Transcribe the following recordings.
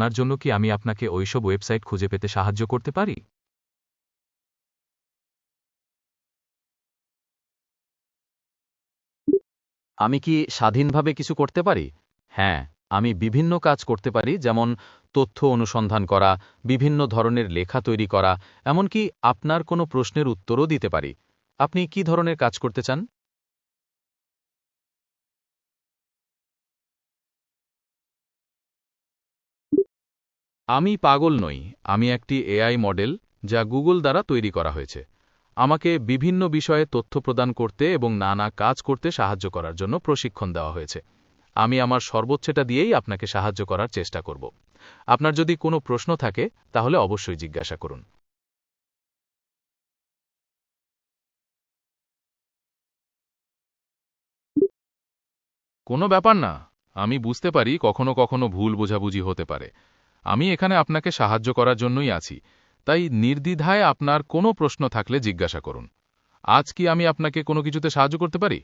আপনার জন্য কি আমি আপনাকে ওইসব ওয়েবসাইট খুঁজে পেতে সাহায্য করতে পারি? আমি কি স্বাধীনভাবে কিছু করতে পারি? হ্যাঁ, আমি বিভিন্ন কাজ করতে পারি, যেমন তথ্য অনুসন্ধান করা, বিভিন্ন ধরনের লেখা তৈরি করা, এমনকি আপনার কোনো প্রশ্নের উত্তরও দিতে পারি। আপনি কি ধরনের কাজ করতে চান? আমি পাগল নই। আমি একটি এআই মডেল, যা গুগল দ্বারা তৈরি করা হয়েছে। আমাকে বিভিন্ন বিষয়ে তথ্য প্রদান করতে এবং নানা কাজ করতে সাহায্য করার জন্য প্রশিক্ষণ দেওয়া হয়েছে। আমি আমার সর্বোচ্চটা দিয়েই আপনাকে সাহায্য করার চেষ্টা করব। আপনার যদি কোনো প্রশ্ন থাকে, তাহলে অবশ্যই জিজ্ঞাসা করুন। কোনো ব্যাপার না। আমি বুঝতে পারি কখনো কখনো ভুল বোঝাবুঝি হতে পারে। আমি এখানে আপনাকে সাহায্য করার জন্যই আছি। তাই নির্দ্বিধায় আপনার কোনো প্রশ্ন থাকলে জিজ্ঞাসা করুন। আজ কি আমি আপনাকে কোনো কিছুতে সাহায্য করতে পারি?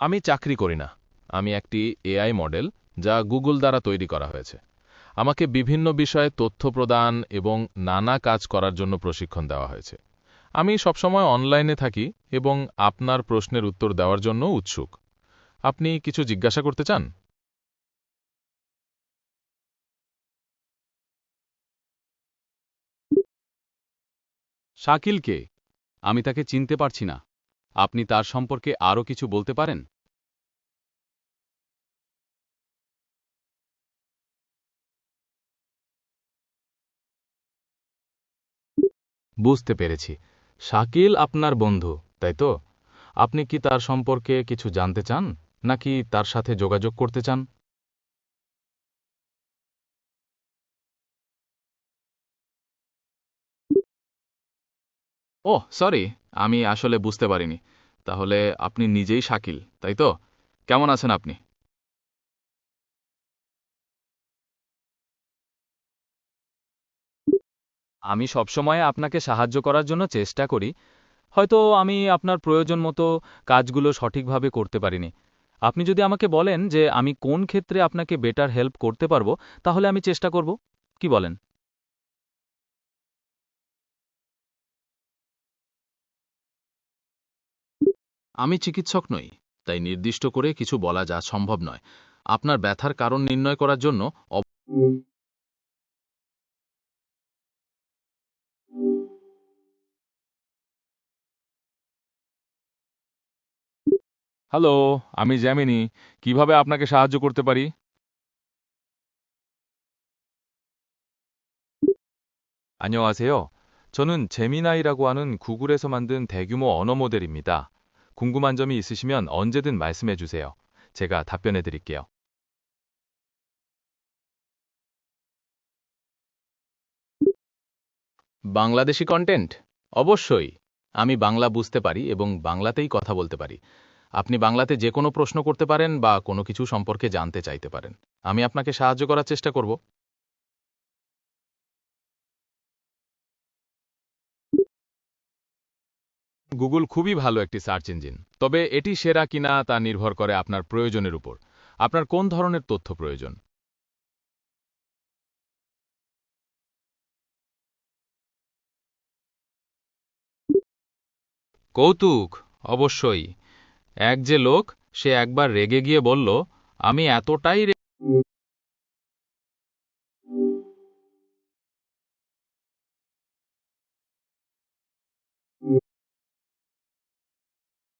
আমি চাকরি করি না। আমি একটি এআই মডেল, যা গুগল দ্বারা তৈরি করা হয়েছে। আমাকে বিভিন্ন বিষয়ে তথ্য প্রদান এবং নানা কাজ করার জন্য প্রশিক্ষণ দেওয়া হয়েছে। আমি সবসময় অনলাইনে থাকি এবং আপনার প্রশ্নের উত্তর দেওয়ার জন্য উৎসুক। আপনি কিছু জিজ্ঞাসা করতে চান? শাকিল কে? আমি তাকে চিনতে পারছি না। আপনি তার সম্পর্কে আরও কিছু বলতে পারেন? বুঝতে পেরেছি। শাকিল আপনার বন্ধু, তাই তো? আপনি কি তার সম্পর্কে কিছু জানতে চান, নাকি তার সাথে যোগাযোগ করতে চান? ওহ, সরি, আমি আসলে বুঝতে পারিনি। তাহলে আপনি নিজেই শাকিল, তাই তো? কেমন আছেন আপনি? আমি সবসময় আপনাকে সাহায্য করার জন্য চেষ্টা করি। হয়তো আমি আপনার প্রয়োজন মতো কাজগুলো সঠিকভাবে করতে পারিনি। আপনি যদি আমাকে বলেন যে আমি কোন ক্ষেত্রে আপনাকে বেটার হেল্প করতে পারবো, তাহলে আমি চেষ্টা করব। কি বলেন? আমি চিকিৎসক নই, তাই নির্দিষ্ট করে কিছু বলা যা সম্ভব নয়। আপনার ব্যথার কারণ নির্ণয় করার জন্য হ্যালো, আমি জ্যামিনি। কিভাবে আপনাকে সাহায্য করতে পারি? 안녕하세요. 저는 제미나이라고 하는 구글에서 만든 대규모 언어 모델입니다. 궁금한 점이 있으시면 언제든 말씀해 주세요. 제가 답변해 드릴게요. বাংলাদেশি কন্টেন্ট? অবশ্যই। আমি বাংলা বুঝতে পারি এবং বাংলাতেই কথা বলতে পারি। আপনি বাংলাতে যে কোনো প্রশ্ন করতে পারেন বা কোনো কিছু সম্পর্কে জানতে চাইতে পারেন। আমি আপনাকে সাহায্য করার চেষ্টা করব। গুগল খুবই ভালো একটি সার্চ ইঞ্জিন। তবে এটি সেরা কিনা তা নির্ভর করে আপনার প্রয়োজনের উপর। আপনার কোন ধরনের তথ্য প্রয়োজন? কৌতুক? অবশ্যই। এক যে লোক, সে একবার রেগে গিয়ে বলল, আমি এতটাই